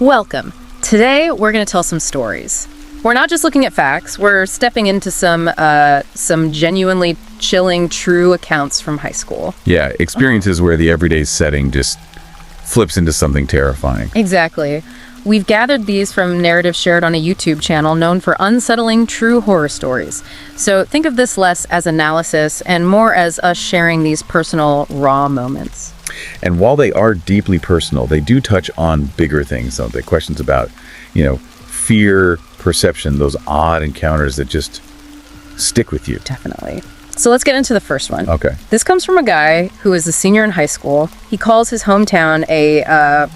Welcome. Today, we're going to tell some stories. We're not just looking at facts, we're stepping into some genuinely chilling, true accounts from high school. Yeah, experiences where the everyday setting just flips into something terrifying. Exactly. We've gathered these from narratives shared on a YouTube channel known for unsettling true horror stories. So think of this less as analysis and more as us sharing these personal, raw moments. And while they are deeply personal, they do touch on bigger things, don't they? Questions about, fear, perception, those odd encounters that just stick with you. Definitely. So let's get into the first one. Okay. This comes from a guy who is a senior in high school. He calls his hometown a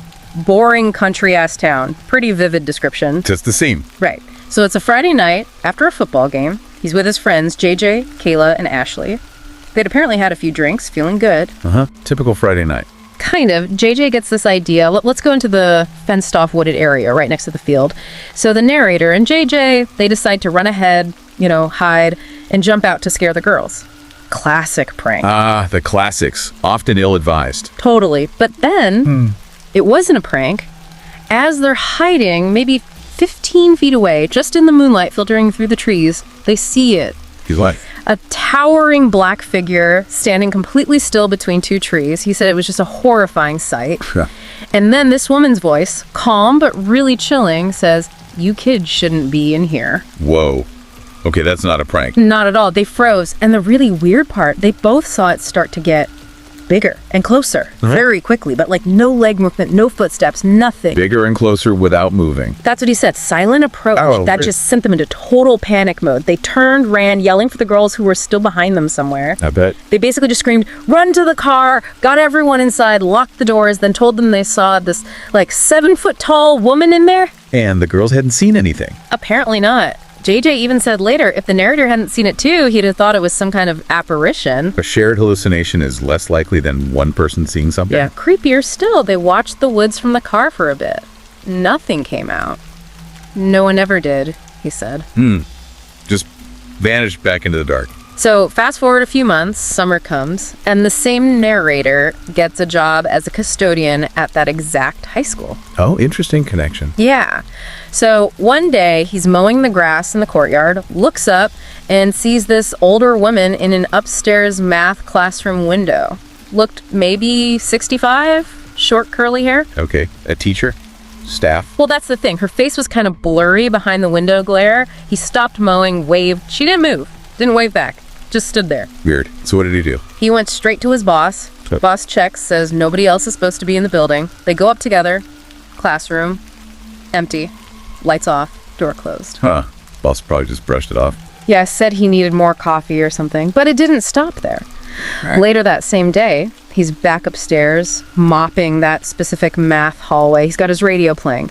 boring country-ass town. Pretty vivid description. Just the same. Right. So it's a Friday night after a football game. He's with his friends, JJ, Kayla, and Ashley. They'd apparently had a few drinks, feeling good. Typical Friday night. Kind of. JJ gets this idea. Let's go into the fenced-off wooded area right next to the field. So the narrator and JJ, they decide to run ahead, hide, and jump out to scare the girls. Classic prank. The classics. Often ill-advised. Totally. But then, it wasn't a prank. As they're hiding, maybe 15 feet away, just in the moonlight filtering through the trees, they see it. He's like, A towering black figure standing completely still between two trees. He said it was just a horrifying sight. And then this woman's voice, calm but really chilling, says, "You kids shouldn't be in here." whoa. Okay, that's not a prank. Not at all. They froze. And the really weird part, they both saw it start to get bigger and closer very quickly, but no leg movement, no footsteps, nothing. Bigger and closer without moving. That's what he said. Silent approach. Oh, that just sent them into total panic mode. They turned, ran, yelling for the girls who were still behind them somewhere. I bet. They basically just screamed, "Run to the car," got everyone inside, locked the doors, then told them they saw this 7-foot-tall woman in there. And the girls hadn't seen anything. Apparently not. JJ even said later, if the narrator hadn't seen it too, he'd have thought it was some kind of apparition. A shared hallucination is less likely than one person seeing something. Yeah, creepier still, they watched the woods from the car for a bit. Nothing came out. No one ever did, he said. Just vanished back into the dark. So fast forward a few months, summer comes, and the same narrator gets a job as a custodian at that exact high school. Oh, interesting connection. Yeah. So one day he's mowing the grass in the courtyard, looks up, and sees this older woman in an upstairs math classroom window. Looked maybe 65, short curly hair. Okay, a teacher? Staff? Well, that's the thing. Her face was kind of blurry behind the window glare. He stopped mowing, waved. She didn't move. Didn't wave back. Just stood there. Weird. So what did he do? He went straight to his boss. Yep. Boss checks, says nobody else is supposed to be in the building. They go up together. Classroom. Empty. Lights off. Door closed. Boss probably just brushed it off. Yeah, said he needed more coffee or something, but it didn't stop there. Right. Later that same day, he's back upstairs, mopping that specific math hallway. He's got his radio playing.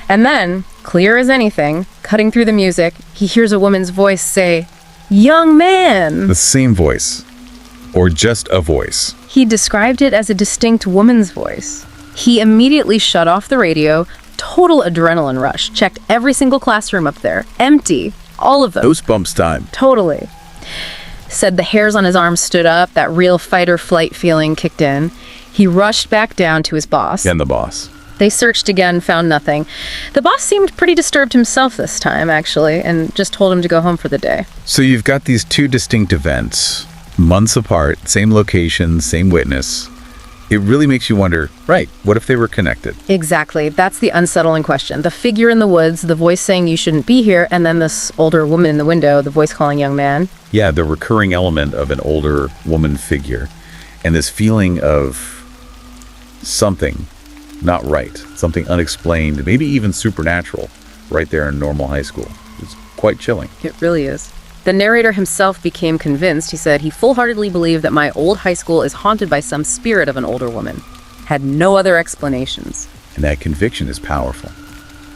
And then, clear as anything, cutting through the music, he hears a woman's voice say, "Young man!" The same voice. Or just a voice. He described it as a distinct woman's voice. He immediately shut off the radio, total adrenaline rush, checked every single classroom up there, empty, all of them. Goosebumps time. Totally. Said the hairs on his arms stood up, that real fight or flight feeling kicked in. He rushed back down to his boss. And the boss. They searched again, found nothing. The boss seemed pretty disturbed himself this time, actually, and just told him to go home for the day. So you've got these two distinct events, months apart, same location, same witness. It really makes you wonder, right, what if they were connected? Exactly. That's the unsettling question. The figure in the woods, the voice saying you shouldn't be here, and then this older woman in the window, the voice calling young man. Yeah, the recurring element of an older woman figure. And this feeling of something not right, something unexplained, maybe even supernatural, right there in normal high school. It's quite chilling. It really is. The narrator himself became convinced. He said he full-heartedly believed that my old high school is haunted by some spirit of an older woman. Had no other explanations. And that conviction is powerful.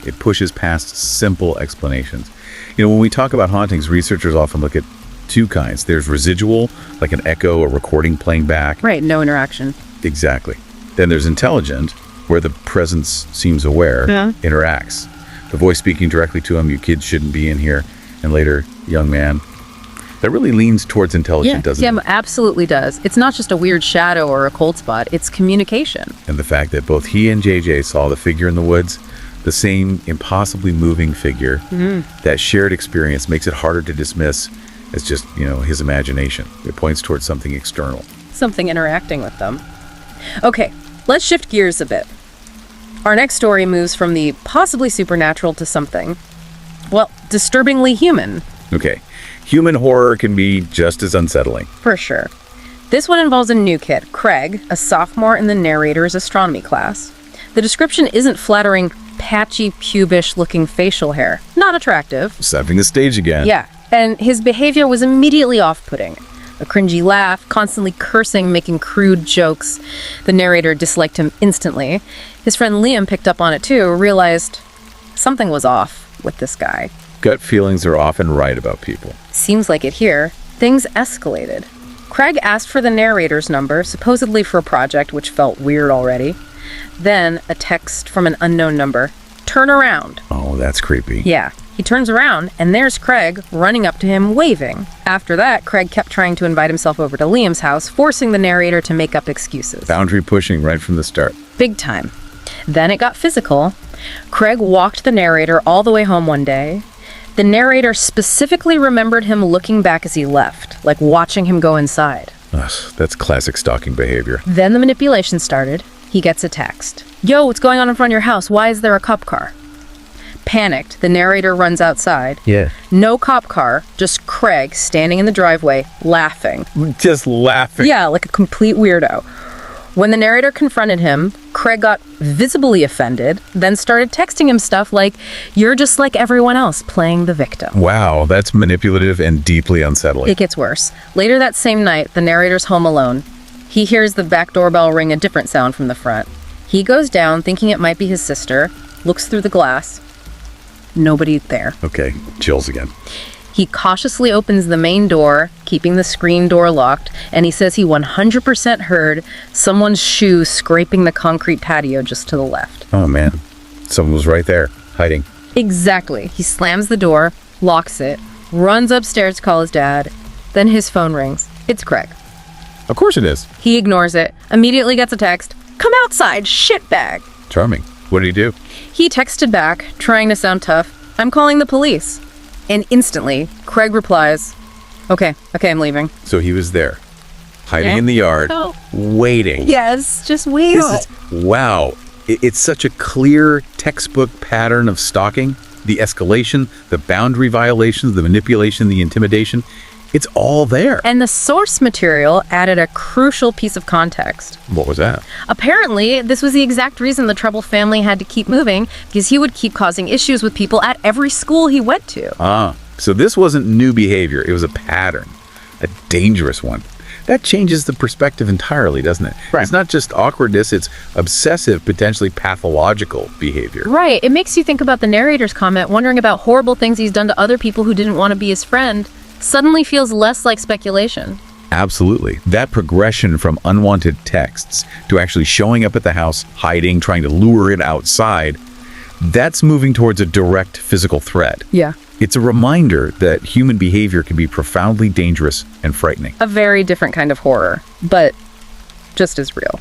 It pushes past simple explanations. When we talk about hauntings, researchers often look at two kinds. There's residual, like an echo, a recording playing back. Right, no interaction. Exactly. Then there's intelligent, where the presence seems aware, interacts. The voice speaking directly to him, "You kids shouldn't be in here." And later, "Young man." That really leans towards intelligent, doesn't it? Yeah, absolutely does. It's not just a weird shadow or a cold spot. It's communication. And the fact that both he and JJ saw the figure in the woods The same impossibly moving figure. That shared experience makes it harder to dismiss as just, his imagination. It points towards something external. Something interacting with them. Okay, let's shift gears a bit. Our next story moves from the possibly supernatural to something, well, disturbingly human. Okay, human horror can be just as unsettling. For sure. This one involves a new kid, Craig, a sophomore in the narrator's astronomy class. The description isn't flattering, patchy, pubish-looking facial hair. Not attractive. Setting the stage again. Yeah, and his behavior was immediately off-putting. A cringy laugh, constantly cursing, making crude jokes. The narrator disliked him instantly. His friend Liam picked up on it too, realized something was off with this guy. Gut feelings are often right about people. Seems like it here. Things escalated. Craig asked for the narrator's number, supposedly for a project, which felt weird already. Then, a text from an unknown number. Turn around. Oh, that's creepy. Yeah. He turns around, and there's Craig running up to him, waving. After that, Craig kept trying to invite himself over to Liam's house, forcing the narrator to make up excuses. Boundary pushing right from the start. Big time. Then it got physical. Craig walked the narrator all the way home one day. The narrator specifically remembered him looking back as he left, like watching him go inside. Ugh, that's classic stalking behavior. Then the manipulation started. He gets a text. Yo, what's going on in front of your house? Why is there a cop car? Panicked, the narrator runs outside. Yeah. No cop car, just Craig standing in the driveway, laughing. Just laughing. Yeah, like a complete weirdo. When the narrator confronted him, Craig got visibly offended, then started texting him stuff like, "You're just like everyone else, playing the victim." Wow, that's manipulative and deeply unsettling. It gets worse. Later that same night, the narrator's home alone. He hears the back doorbell ring a different sound from the front. He goes down, thinking it might be his sister, looks through the glass. Nobody there. Okay, chills again. He cautiously opens the main door, keeping the screen door locked, and he says he 100% heard someone's shoe scraping the concrete patio just to the left. Oh man, someone was right there, hiding. Exactly. He slams the door, locks it, runs upstairs to call his dad. Then his phone rings. It's Craig. Of course it is. He ignores it, immediately gets a text. "Come outside, shitbag." Charming. What did he do? He texted back, trying to sound tough. "I'm calling the police." And instantly, Craig replies, Okay, I'm leaving." So he was there, hiding Yeah. in the yard, Oh. waiting. Yes, just wait. Wow. It's such a clear textbook pattern of stalking. The escalation, the boundary violations, the manipulation, the intimidation. It's all there. And the source material added a crucial piece of context. What was that? Apparently, this was the exact reason the Trouble family had to keep moving, because he would keep causing issues with people at every school he went to. So this wasn't new behavior. It was a pattern, a dangerous one. That changes the perspective entirely, doesn't it? Right. It's not just awkwardness, it's obsessive, potentially pathological behavior. Right. It makes you think about the narrator's comment, wondering about horrible things he's done to other people who didn't want to be his friend. Suddenly feels less like speculation. Absolutely. That progression from unwanted texts to actually showing up at the house, hiding, trying to lure it outside, that's moving towards a direct physical threat. Yeah. It's a reminder that human behavior can be profoundly dangerous and frightening. A very different kind of horror, but just as real.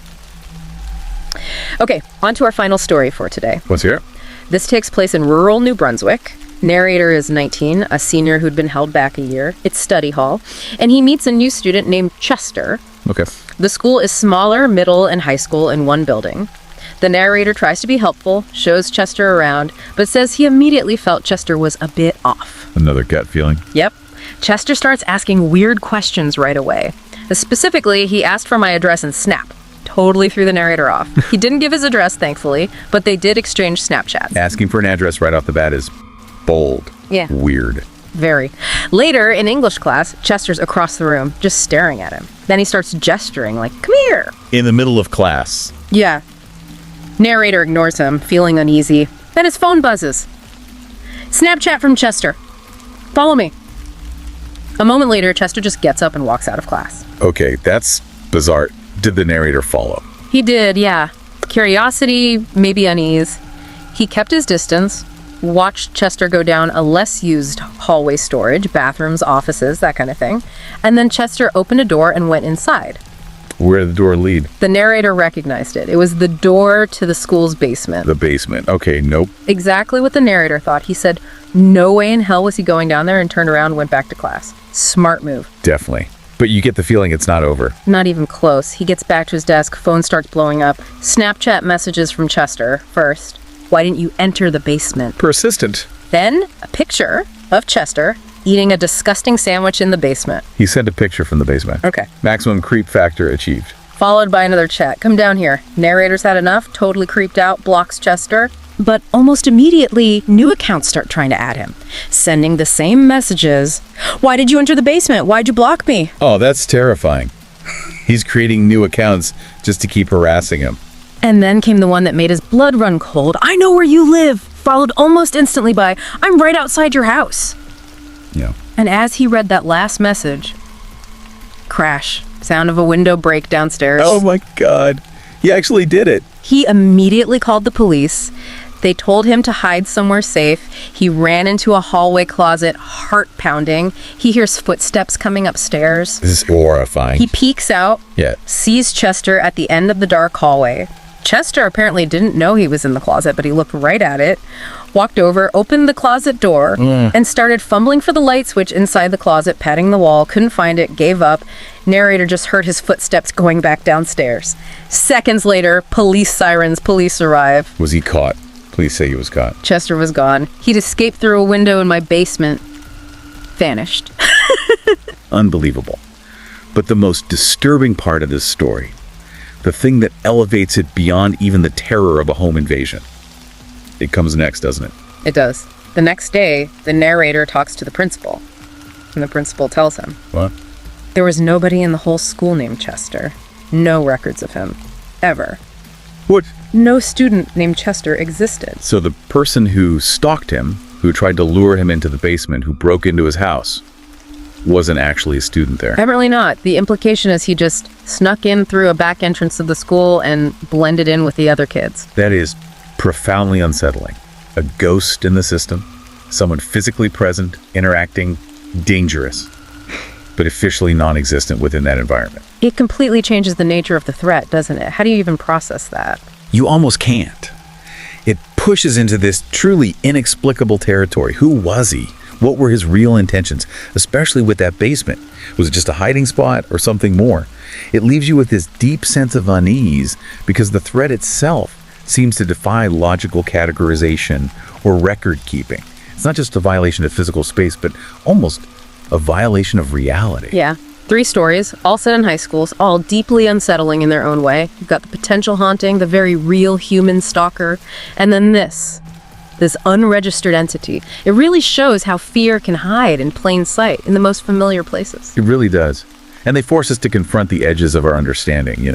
Okay, on to our final story for today. Let's hear it. This takes place in rural New Brunswick. Narrator is 19, a senior who'd been held back a year. It's study hall, and he meets a new student named Chester. Okay. The school is smaller, middle, and high school in one building. The narrator tries to be helpful, shows Chester around, but says he immediately felt Chester was a bit off. Another gut feeling. Yep. Chester starts asking weird questions right away. Specifically, he asked for my address in Snap. Totally threw the narrator off. He didn't give his address, thankfully, but they did exchange Snapchats. Asking for an address right off the bat is bold. Yeah. Weird. Very. Later, in English class, Chester's across the room, just staring at him. Then he starts gesturing, like, "Come here." In the middle of class. Yeah. Narrator ignores him, feeling uneasy. Then his phone buzzes. Snapchat from Chester. "Follow me." A moment later, Chester just gets up and walks out of class. Okay, that's bizarre. Did the narrator follow? He did, yeah. Curiosity, maybe unease. He kept his distance, watched Chester go down a less used hallway storage, bathrooms, offices, that kind of thing. And then Chester opened a door and went inside. Where did the door lead? The narrator recognized it. It was the door to the school's basement. The basement. Okay, nope. Exactly what the narrator thought. He said, no way in hell was he going down there, and turned around and went back to class. Smart move. Definitely. But you get the feeling it's not over. Not even close. He gets back to his desk, phone starts blowing up. Snapchat messages from Chester first. Why didn't you enter the basement? Persistent. Then a picture of Chester eating a disgusting sandwich in the basement. He sent a picture from the basement. Okay. Maximum creep factor achieved. Followed by another chat. Come down here. Narrator's had enough, totally creeped out, blocks Chester. But almost immediately, new accounts start trying to add him, sending the same messages. Why did you enter the basement? Why'd you block me? Oh, that's terrifying. He's creating new accounts just to keep harassing him. And then came the one that made his blood run cold. I know where you live. Followed almost instantly by, I'm right outside your house. Yeah. And as he read that last message, crash. Sound of a window break downstairs. Oh my God. He actually did it. He immediately called the police. They told him to hide somewhere safe. He ran into a hallway closet, heart pounding. He hears footsteps coming upstairs. This is horrifying. He peeks out, Yeah. sees Chester at the end of the dark hallway. Chester apparently didn't know he was in the closet, but he looked right at it, walked over, opened the closet door, and started fumbling for the light switch inside the closet, patting the wall, couldn't find it, gave up. Narrator just heard his footsteps going back downstairs. Seconds later, police sirens, police arrive. Was he caught? Please say he was caught. Chester was gone. He'd escaped through a window in my basement. Vanished. Unbelievable. But the most disturbing part of this story, the thing that elevates it beyond even the terror of a home invasion, it comes next, doesn't it? It does. The next day, the narrator talks to the principal. And the principal tells him, What? there was nobody in the whole school named Chester. No records of him. Ever. What? No student named Chester existed. So the person who stalked him, who tried to lure him into the basement, who broke into his house, wasn't actually a student there. Apparently not. The implication is he just snuck in through a back entrance of the school and blended in with the other kids. That is profoundly unsettling. A ghost in the system, someone physically present, interacting, dangerous, but officially non-existent within that environment. It completely changes the nature of the threat, doesn't it? How do you even process that? You almost can't. It pushes into this truly inexplicable territory. Who was he? What were his real intentions, especially with that basement? Was it just a hiding spot or something more? It leaves you with this deep sense of unease because the threat itself seems to defy logical categorization or record keeping. It's not just a violation of physical space, but almost a violation of reality. Yeah. 3 stories, all set in high schools, all deeply unsettling in their own way. You've got the potential haunting, the very real human stalker, and then this unregistered entity. It really shows how fear can hide in plain sight in the most familiar places. It really does. And they force us to confront the edges of our understanding,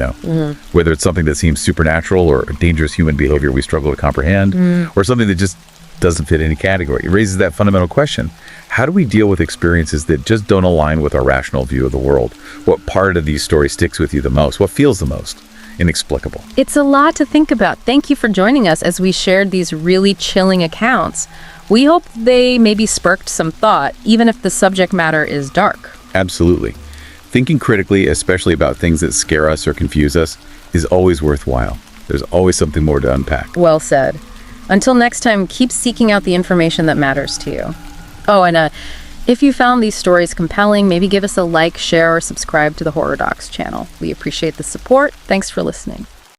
whether it's something that seems supernatural or dangerous human behavior we struggle to comprehend, or something that just doesn't fit any category. It raises that fundamental question. How do we deal with experiences that just don't align with our rational view of the world? What part of these stories sticks with you the most? What feels the most inexplicable? It's a lot to think about. Thank you for joining us as we shared these really chilling accounts. We hope they maybe sparked some thought, even if the subject matter is dark. Absolutely. Thinking critically, especially about things that scare us or confuse us, is always worthwhile. There's always something more to unpack. Well said. Until next time, keep seeking out the information that matters to you. Oh, and if you found these stories compelling, maybe give us a like, share, or subscribe to the Horror Docs channel. We appreciate the support. Thanks for listening.